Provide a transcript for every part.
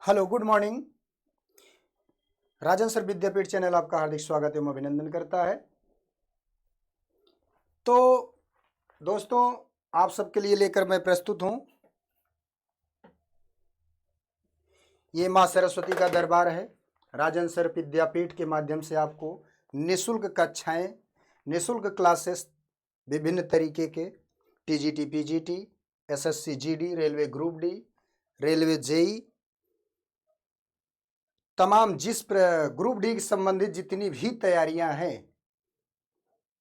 Hello, good morning. Rajan sir Vidyapeeth channel आपका हार्दिक स्वागत एवं अभिनंदन करता है। तो दोस्तों, आप सबके लिए लेकर मैं प्रस्तुत हूं, ये माँ सरस्वती का दरबार है। राजन सर विद्यापीठ के माध्यम से आपको निःशुल्क कक्षाएं, निःशुल्क क्लासेस, विभिन्न तरीके के TGT, PGT, SSC GD, railway group D, railway JE, तमाम जिस ग्रुप डी से संबंधित जितनी भी तैयारियां हैं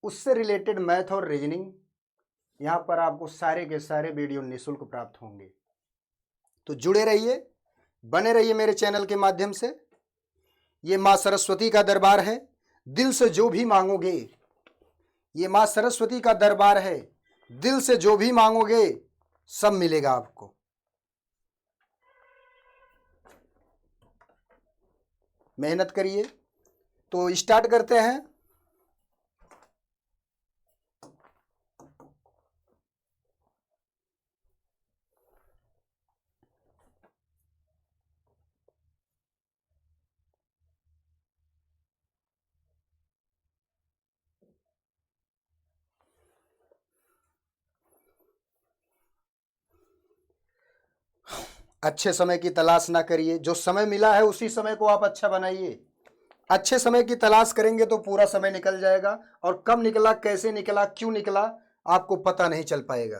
उससे रिलेटेड मैथ और रीजनिंग यहाँ पर आपको सारे के सारे वीडियो निःशुल्क प्राप्त होंगे। तो जुड़े रहिए, बने रहिए मेरे चैनल के माध्यम से। ये माँ सरस्वती का दरबार है, दिल से जो भी मांगोगे, ये माँ सरस्वती का दरबार है, दिल से जो भी मांगोगे सब मिलेगा आपको। मेहनत करिए। तो स्टार्ट करते हैं। अच्छे समय की तलाश ना करिए, जो समय मिला है उसी समय को आप अच्छा बनाइए। अच्छे समय की तलाश करेंगे तो पूरा समय निकल जाएगा, और कब निकला, कैसे निकला, क्यों निकला, आपको पता नहीं चल पाएगा।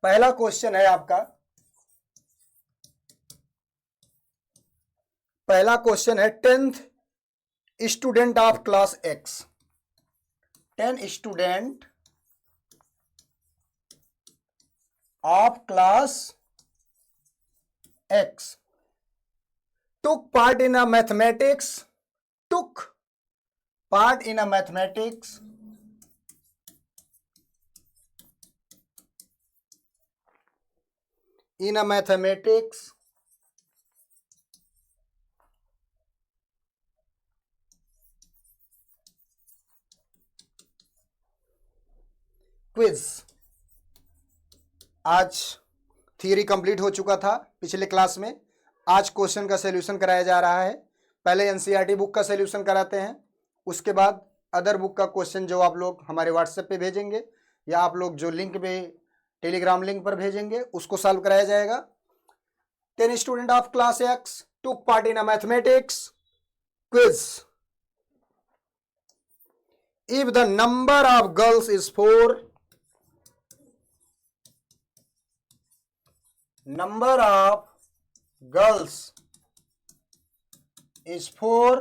पहला क्वेश्चन है आपका, पहला क्वेश्चन है 10th student of class x. 10 student of class X took part in a mathematics quiz. आज थियरी कंप्लीट हो चुका था पिछले क्लास में। आज क्वेश्चन का सॉल्यूशन कराया जा रहा है। पहले एनसीईआरटी बुक का सॉल्यूशन कराते हैं, उसके बाद अदर बुक का क्वेश्चन जो आप लोग हमारे व्हाट्सएप पे भेजेंगे या आप लोग जो लिंक पे टेलीग्राम लिंक पर भेजेंगे उसको सॉल्व कराया जाएगा। 10 student of class x took part in a mathematics quiz. If the number of girls is 4, number of girls is 4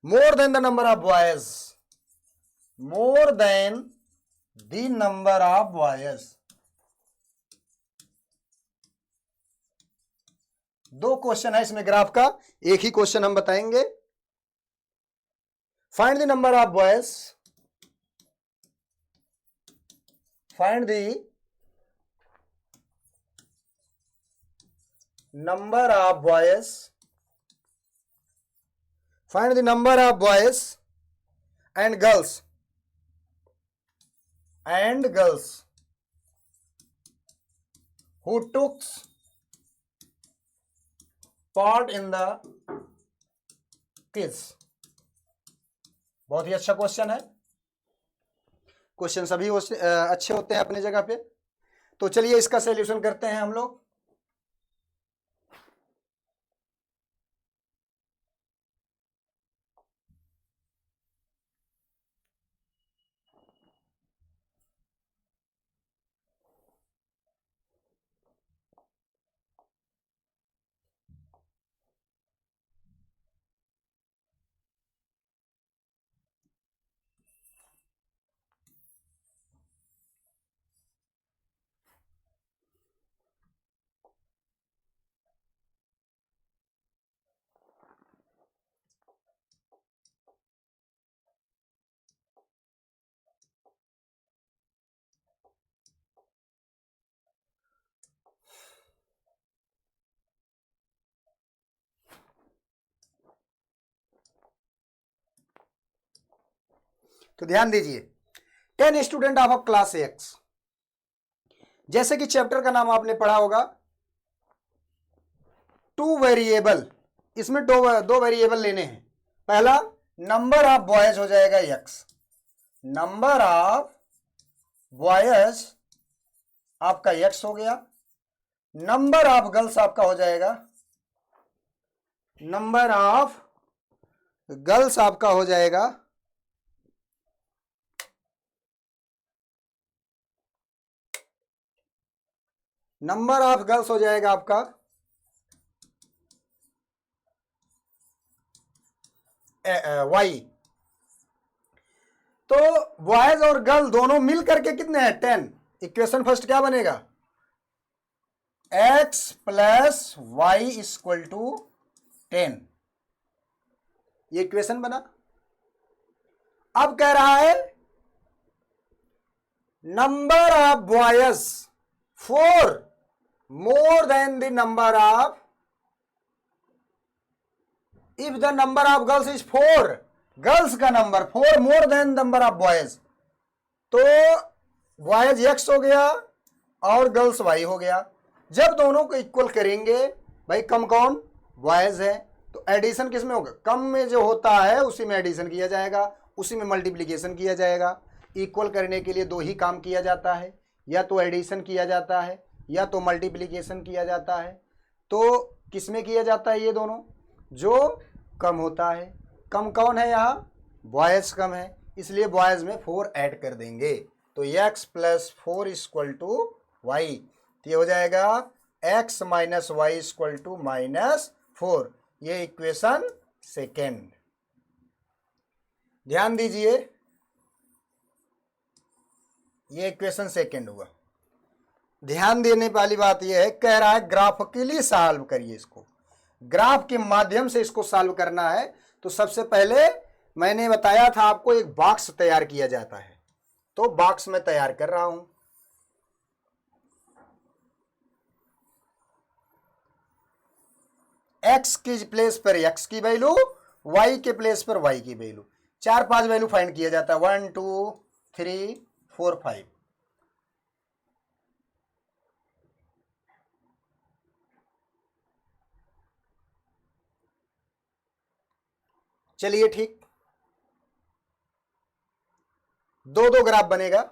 more than the number of boys, more than the number of boys। दो question है इसमें graph का, एक ही question हम बताएंगे। Find the number of boys, find the number of boys, find the number of boys and girls who took part in the quiz। बहुत ही अच्छा question है। क्वेश्चन सभी अच्छे होते हैं अपने जगह पे। तो चलिए इसका सॉल्यूशन करते हैं हम लोग। तो ध्यान दीजिए, 10 student of a class x, जैसे कि चैप्टर का नाम आपने पढ़ा होगा टू वेरिएबल, इसमें दो वेरिएबल लेने हैं। पहला नंबर ऑफ बॉयज हो जाएगा एक्स, नंबर ऑफ बॉयज आपका एक्स हो गया, नंबर ऑफ गर्ल्स आपका हो जाएगा, नंबर ऑफ गर्ल्स आपका हो जाएगा नंबर ऑफ गर्ल्स हो जाएगा आपका वाई। तो बॉयज और गर्ल दोनों मिल करके कितने हैं 10। इक्वेशन फर्स्ट क्या बनेगा, x plus Y equal to 10, ये इक्वेशन बना। अब कह रहा है number of boys 4 more than the number of, if the number of girls is 4, girls का number 4 more than number of boys, तो बॉयज एक्स हो गया और गर्ल्स वाई हो गया। जब दोनों को इक्वल करेंगे, भाई कम कौन, बॉयज है, तो एडिशन किस में होगा, कम में जो होता है उसी में एडिशन किया जाएगा, उसी में मल्टीप्लिकेशन किया जाएगा। इक्वल करने के लिए दो ही काम किया जाता है, या तो एडिशन किया जाता है या तो मल्टीप्लिकेशन किया जाता है। तो किस में किया जाता है, ये दोनों, जो कम होता है। कम कौन है यहाँ, बॉयज कम है, इसलिए बॉयज में 4 ऐड कर देंगे। तो x plus 4 equal to y, तो ये हो जाएगा x minus y equal to -4, ये इक्वेशन सेकेंड। ध्यान दीजिए, ये इक्वेशन सेकेंड हुआ। ध्यान देने वाली बात यह है, कह रहा है ग्राफिकली सॉल्व करिए इसको, ग्राफ के माध्यम से इसको सॉल्व करना है। तो सबसे पहले मैंने बताया था आपको एक बॉक्स तैयार किया जाता है, तो बॉक्स में तैयार कर रहा हूं। x की प्लेस पर x की वैल्यू, y के प्लेस पर y की वैल्यू, 4-5 वैल्यू फाइंड किया जाता है, 1 2 3 4 5। चलिए ठीक, 2-2 ग्राफ बनेगा।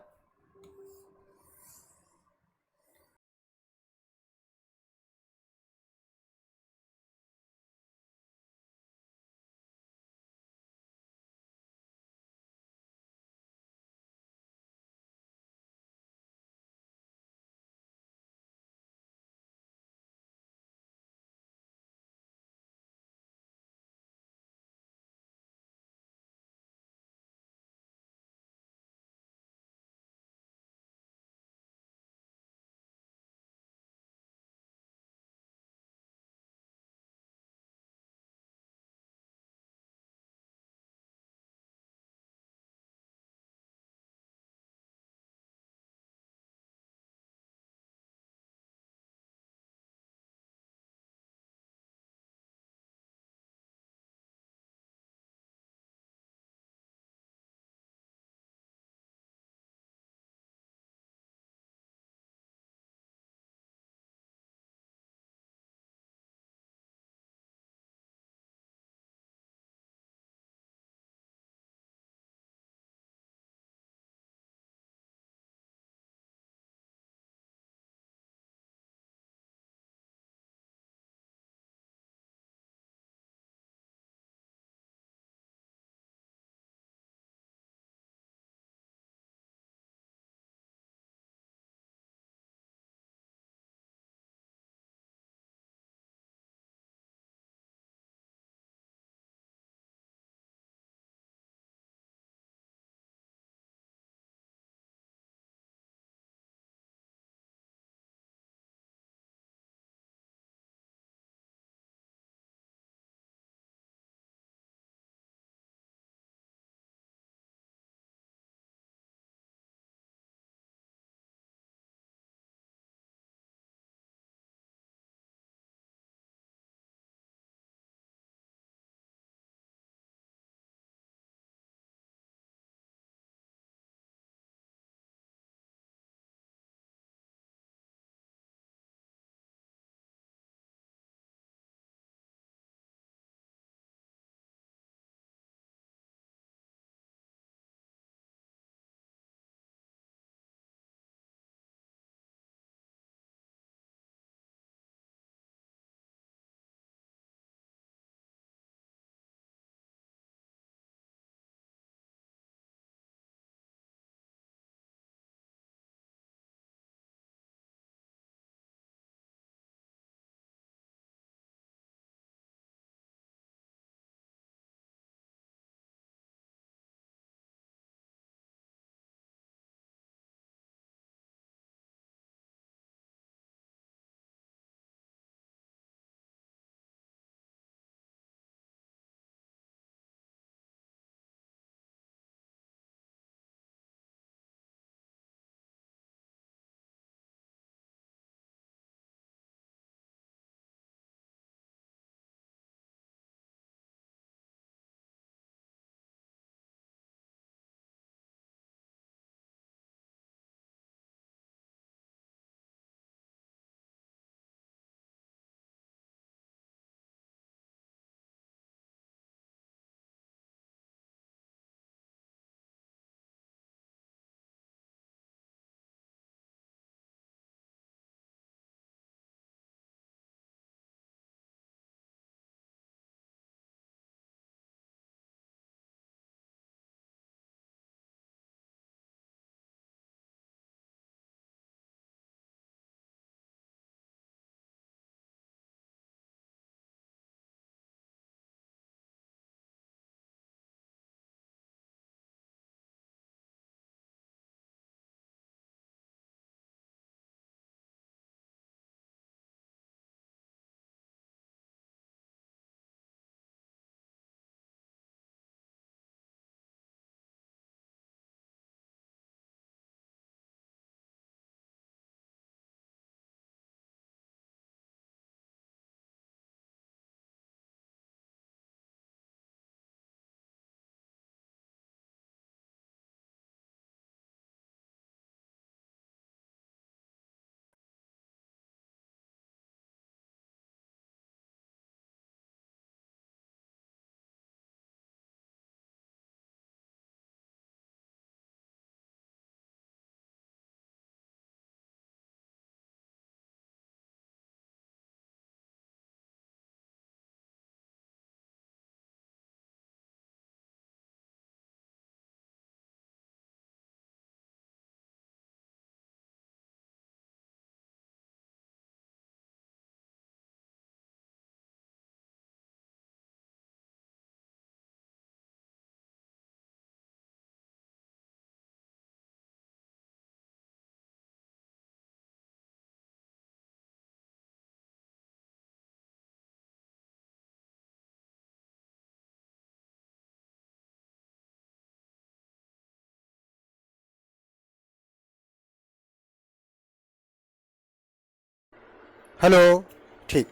हेलो, ठीक,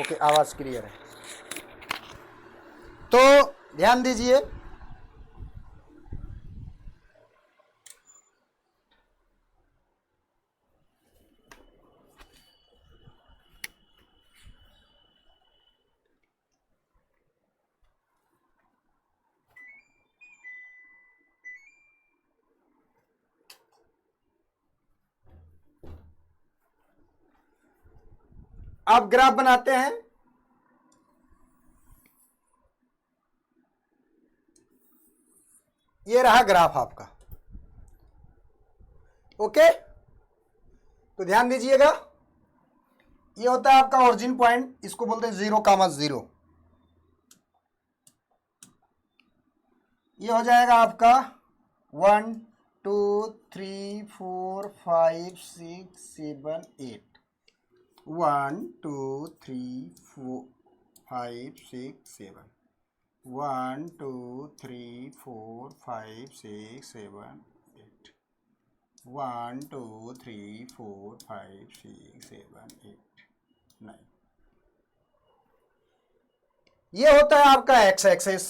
ओके, आवाज क्लियर है। तो ध्यान दीजिए, अब ग्राफ बनाते हैं। ये रहा ग्राफ आपका, ओके। तो ध्यान दीजिएगा, ये होता है आपका ओरिजिन पॉइंट, इसको बोलते हैं 0,0। ये हो जाएगा आपका 1 2 3 4 5 6 7 8। 1 2 3 4 5 6 7। 1 2 3 4 5 6 7 8। 1 2 3 4 5 6 7 8 9। ये होता है आपका एक्स एक्सिस,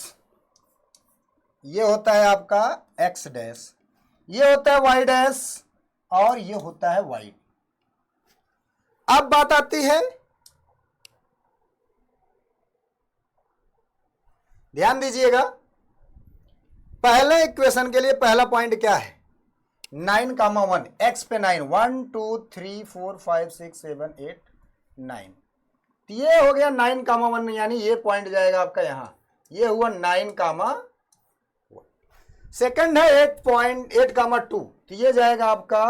ये होता है आपका एक्स डैश, ये होता है वाई डैश, और ये होता है वाई। अब बात आती है, ध्यान दीजिएगा, पहले इक्वेशन के लिए पहला पॉइंट क्या है? 9,1, एक्स पे 9, 1 2 3 4 5 6 7 8 9। ये हो गया 9,1, यानी ये पॉइंट जाएगा आपका यहां, ये हुआ 9,1। सेकंड है 8,2, तो ये जाएगा आपका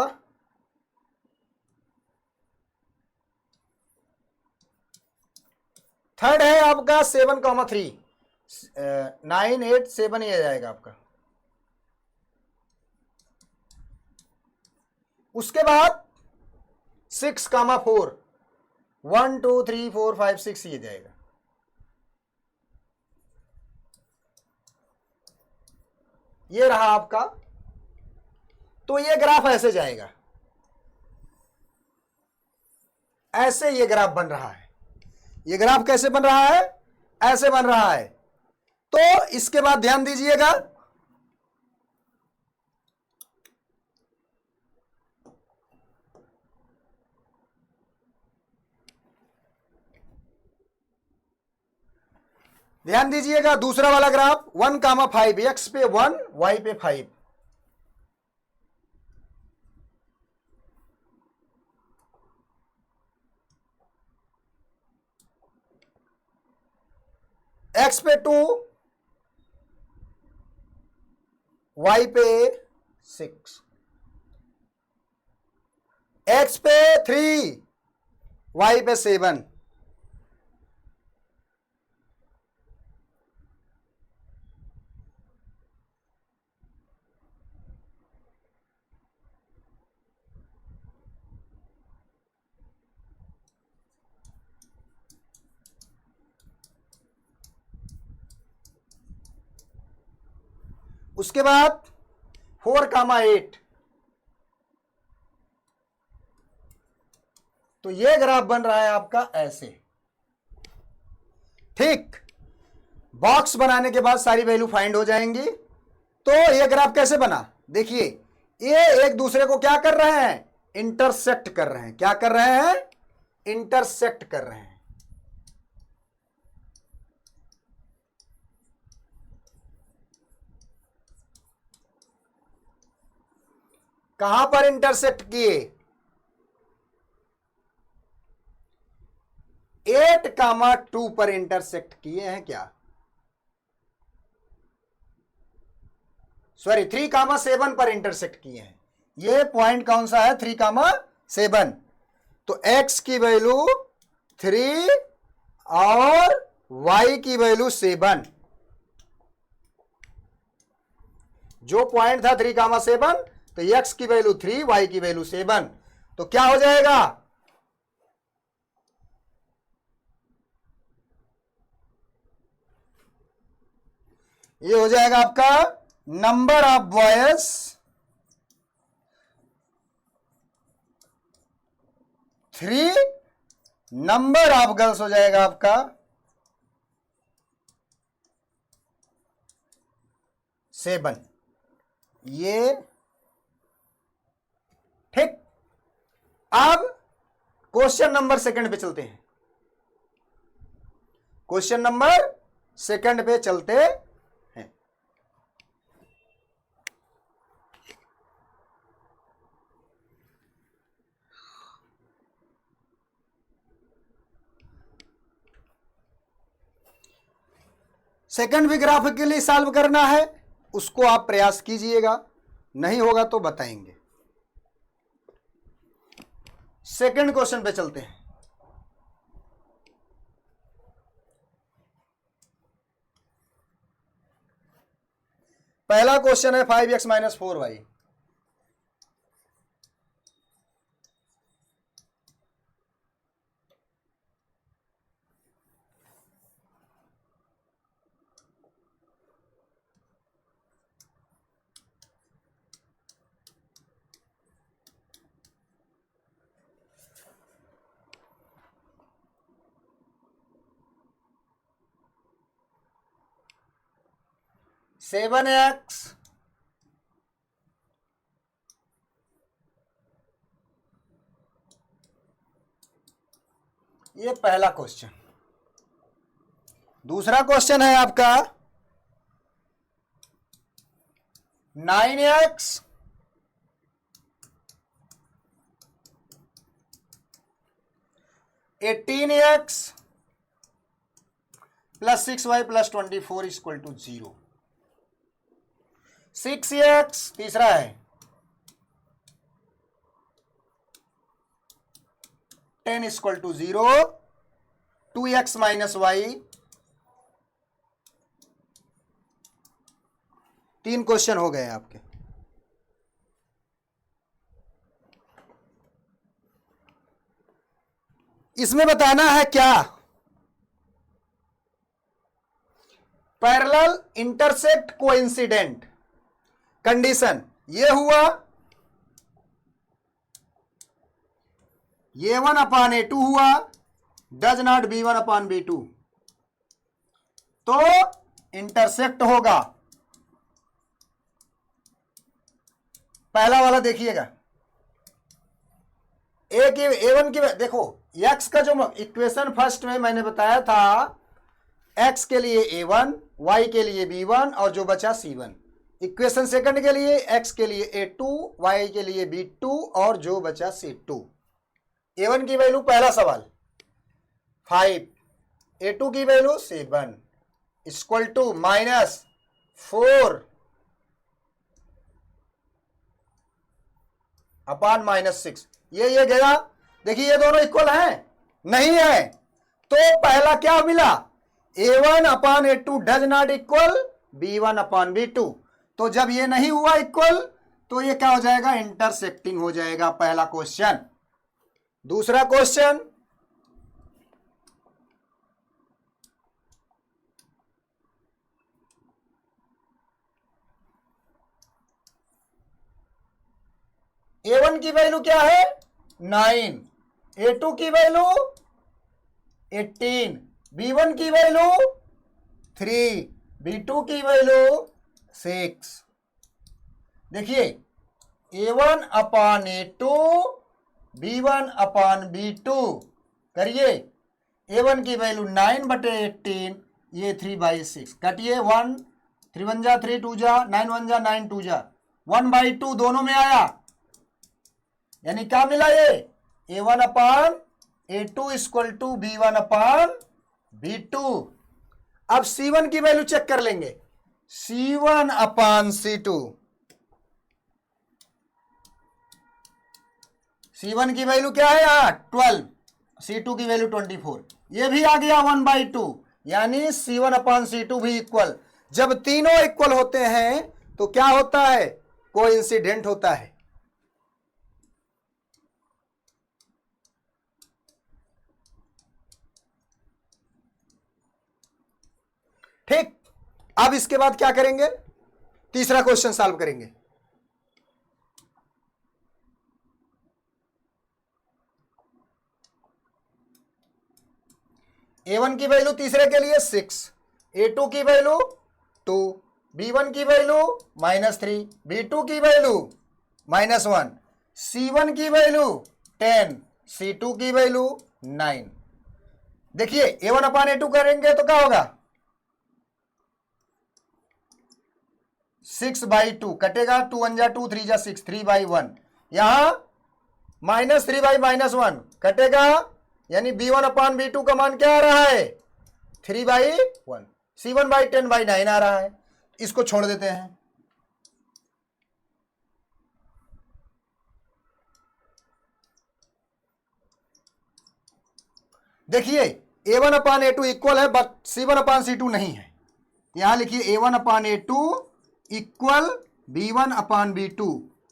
थर्ड है आपका 7,3, 9 8 7, ये जाएगा आपका। उसके बाद 6,4, 1 2 3 4 5 6, ये जाएगा। ये रहा आपका, तो ये ग्राफ ऐसे जाएगा, ऐसे ये ग्राफ बन रहा है। ये ग्राफ कैसे बन रहा है? ऐसे बन रहा है। तो इसके बाद ध्यान दीजिएगा, ध्यान दीजिएगा, दूसरा वाला ग्राफ 1,5, एक्स पे 1 वाई पे 5। एक्स पे 2 वाई पे 6, एक्स पे 3 वाई पे 7, उसके बाद 4,8। तो ये ग्राफ बन रहा है आपका ऐसे, ठीक। बॉक्स बनाने के बाद सारी वैल्यू फाइंड हो जाएंगी। तो ये ग्राफ कैसे बना? देखिए, ये एक दूसरे को क्या कर रहे हैं? इंटरसेक्ट कर रहे हैं। क्या कर रहे हैं? इंटरसेक्ट कर रहे हैं। कहां पर इंटरसेक्ट किए? 8,2 पर इंटरसेक्ट किए हैं क्या? सॉरी, 3,7 पर इंटरसेक्ट किए हैं। ये पॉइंट कौन सा है? 3,7। तो x की वैल्यू 3 और y की वैल्यू 7। जो पॉइंट था 3,7, तो x की वैल्यू 3, y की वैल्यू 7। तो क्या हो जाएगा? ये हो जाएगा आपका number of boys three number of girls हो जाएगा आपका 7। ये ठीक। अब क्वेश्चन नंबर सेकंड पे चलते हैं। क्वेश्चन नंबर सेकंड पे चलते हैं। सेकंड भी ग्राफिकली सॉल्व करना है, उसको आप प्रयास कीजिएगा, नहीं होगा तो बताएंगे। सेकंड क्वेश्चन पे चलते हैं। पहला क्वेश्चन है 5x - 4y। सेवन एक्स ये पहला क्वेश्चन। दूसरा क्वेश्चन है आपका 9x (18x + 6y + 24 = 0। 6x तीसरा है 10 = 0। 2x - y। 3 क्वेश्चन हो गए आपके। इसमें बताना है क्या, पैरेलल इंटरसेक्ट कोइंसिडेंट कंडीशन। ये हुआ A1/A2 हुआ, डज नॉट B1/B2, तो इंटरसेक्ट होगा। पहला वाला देखिएगा, A1 की देखो, x का जो इक्वेशन फर्स्ट में मैंने बताया था, x के लिए A1, y के लिए B1 और जो बचा C1। इक्वेशन सेकंड के लिए x के लिए A2, y के लिए B2 और जो बचा C2। A1 की वैल्यू पहला सवाल 5, A2 की वैल्यू 7 = -4 अपान -6। ये गया। देखिए ये दोनों इक्वल हैं, नहीं है, तो पहला क्या मिला, A1/A2 does not equal B1/B2। तो जब ये नहीं हुआ इक्वल तो ये क्या हो जाएगा, इंटरसेक्टिंग हो जाएगा। पहला क्वेश्चन। दूसरा क्वेश्चन A1 की वैल्यू क्या है 9, A2 की वैल्यू 18, B1 की वैल्यू 3, B2 की वैल्यू 6। देखिए A1/A2 B1/B2 करिए। A1 की वैल्यू 9/18, ये 3/6 कटिए। 1 3 1 जा 3 2 जा 9 1 जा 9 2 जा 1/2 दोनों में आया, यानी क्या मिला, ये A1/A2 = B1/B2। अब C1 की वैल्यू चेक कर लेंगे, C1/C2। C1 की वैल्यू क्या है यहाँ 12, C2 की वैल्यू 24। ये भी आ गया 1/2, यानी C1/C2 भी इक्वल। जब तीनों इक्वल होते हैं तो क्या होता है, कोइंसिडेंट होता है। ठीक। अब इसके बाद क्या करेंगे, तीसरा क्वेश्चन सॉल्व करेंगे। A1 की वैल्यू तीसरे के लिए 6, A2 की वैल्यू 2, B1 की वैल्यू -3, B2 की वैल्यू -1, C1 की वैल्यू 10, C2 की वैल्यू 9। देखिए A1 अपान A2 करेंगे तो क्या होगा, 6/2 कटेगा, 2 1 जा 2, 3 जा 6, 3/1। यहां -3/-1 कटेगा, यानी B1 अपान B2 का मान क्या आ रहा है, 3/1। C1/10/9 आ रहा है। इसको छोड़ देते हैं। देखिए A1 अपान A2 इक्वल है, बट C1 अपान C2 नहीं है। यहां लिखिए A1 upon A2 equal B1 upon B2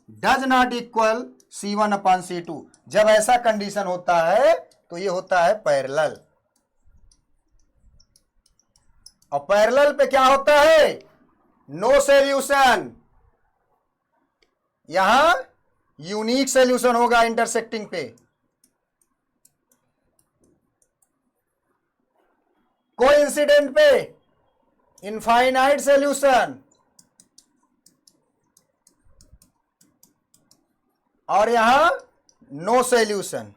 does not equal C1 upon C2। जब ऐसा कंडीशन होता है तो ये होता है पैरेलल। और पैरेलल पे क्या होता है, नो सॉल्यूशन। यहां यूनिक सॉल्यूशन होगा इंटरसेक्टिंग पे। कोइंसिडेंट पे इनफाइनाइट सॉल्यूशन, और यहां नो सॉल्यूशन।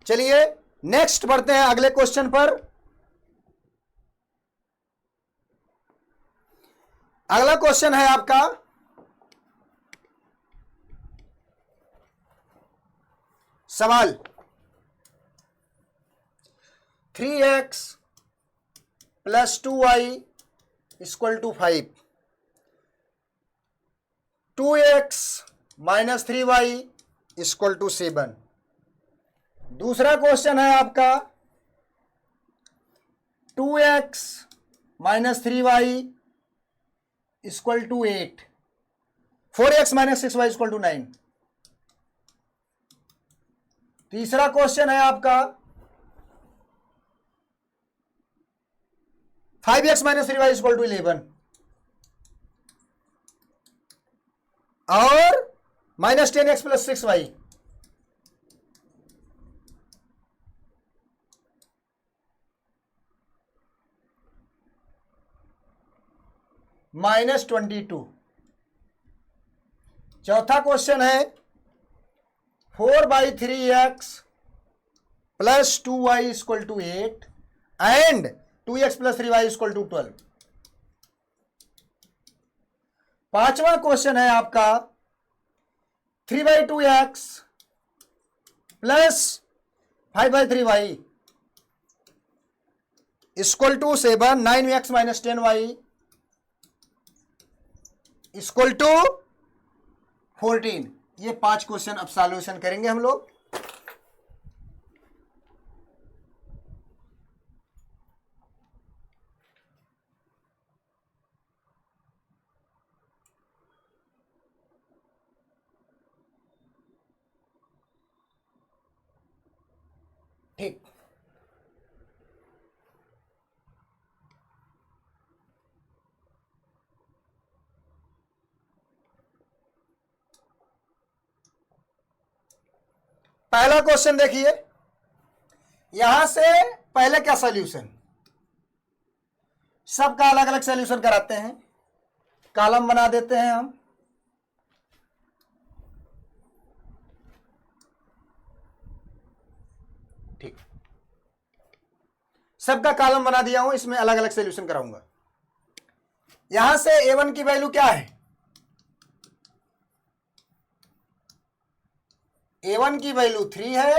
चलिए नेक्स्ट बढ़ते हैं अगले क्वेश्चन पर। अगला क्वेश्चन है आपका सवाल 3x + 2y = 5, 2x - 3y = 7। दूसरा क्वेश्चन है आपका 2x - 3y = 8, 4x - 6y = 9। तीसरा क्वेश्चन है आपका 5x - 3y = 11 और -10x + 6y। -22। चौथा क्वेश्चन है 4/3x + 2y = 8 and 2x + 3y = 12। पांचवा क्वेश्चन है आपका 3/2x + 5/3y = 7, 9x - 10y = 14। ये 5 क्वेश्चन अब सॉल्यूशन करेंगे हम लोग। ठीक, पहला क्वेश्चन देखिए। यहां से पहले क्या सॉल्यूशन, सबका अलग अलग सॉल्यूशन कराते हैं। कॉलम बना देते हैं हम। ठीक, सबका कॉलम बना दिया हूं, इसमें अलग अलग सॉल्यूशन कराऊंगा। यहां से A1 की वैल्यू क्या है, A1 की वैल्यू 3 है,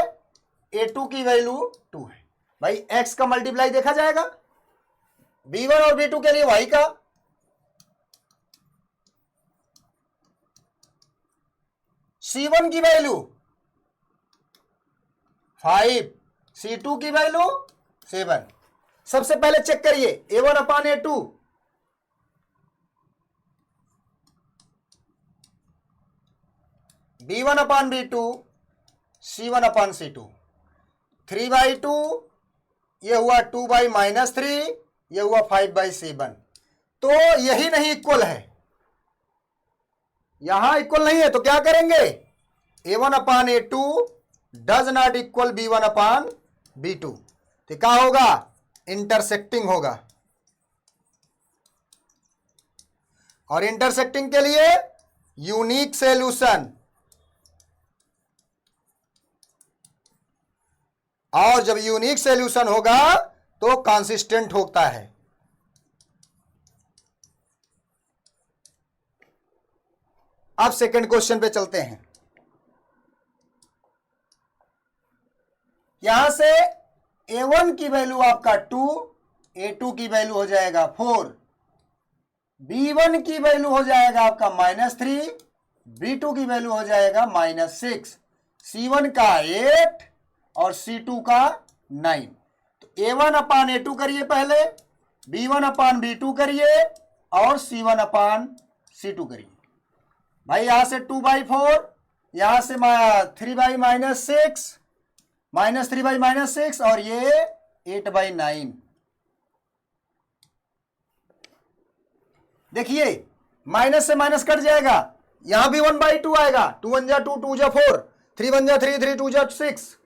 A2 की वैल्यू 2 है। भाई x का मल्टीप्लाई देखा जाएगा, B1 और B2 के लिए y का। C1 की वैल्यू 5, C2 की वैल्यू 7। सबसे पहले चेक करिए A1 अपान A2, B1 अपान B2, C1 अपान C2। 3/2 ये हुआ 2/-3, ये हुआ 5/7। तो यही नहीं इक्वल है, यहां इक्वल नहीं है तो क्या करेंगे, A1 upon A2 does not equal B1 upon B2। तो क्या होगा, इंटरसेक्टिंग होगा, और इंटरसेक्टिंग के लिए यूनिक सॉल्यूशन, और जब यूनिक सॉल्यूशन होगा तो कंसिस्टेंट होता है। अब सेकंड क्वेश्चन पे चलते हैं। यहां से A1 की वैल्यू आपका 2, A2 की वैल्यू हो जाएगा 4, B1 की वैल्यू हो जाएगा आपका -3, B2 की वैल्यू हो जाएगा -6, C1 का 8 और C2 का 9। तो A1 अपान A2 करिए पहले, B1 अपान B2 करिए और C1 अपान C2 करिए। भाई यहां से 2/4, यहां से 3/-6, -3/-6 और ये 8/9। देखिए माइनस से माइनस कट जाएगा, यहां भी 1/2 आएगा, 2 1 जा 2, 2 जा 4, 3 1 जा 3, 3 2 जा 6,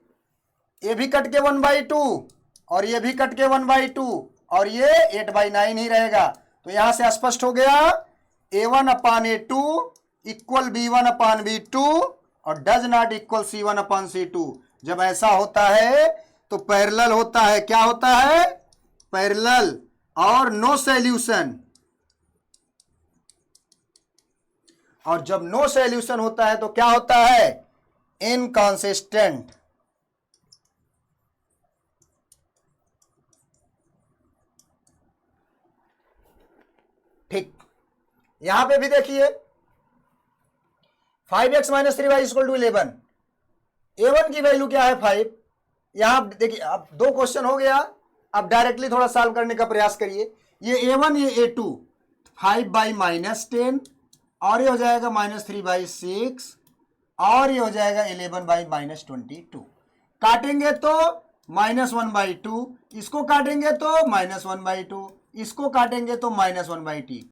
ये भी कट के 1/2 और ये भी कट के 1/2 और ये 8/9 ही रहेगा। तो यहां से स्पष्ट हो गया A1 अपान A2 इक्वल B1 अपान B2 और does not equal C1 upon C2। जब ऐसा होता है तो पैरेलल होता है। क्या होता है, पैरेलल और नो सॉल्यूशन। और जब नो सॉल्यूशन होता है तो क्या होता है, इनकंसिस्टेंट। ठीक, यहां पे भी देखिए 5x - 3y = 11। A1 की वैल्यू क्या है 5। यहां देखिए अब दो क्वेश्चन हो गया, अब डायरेक्टली थोड़ा सॉल्व करने का प्रयास करिए। ये A1 ये A2 5/-10 और ये हो जाएगा -3/6 और ये हो जाएगा 11/-22। काटेंगे तो -1/2, इसको काटेंगे तो -1/2, इसको काटेंगे तो -1/t।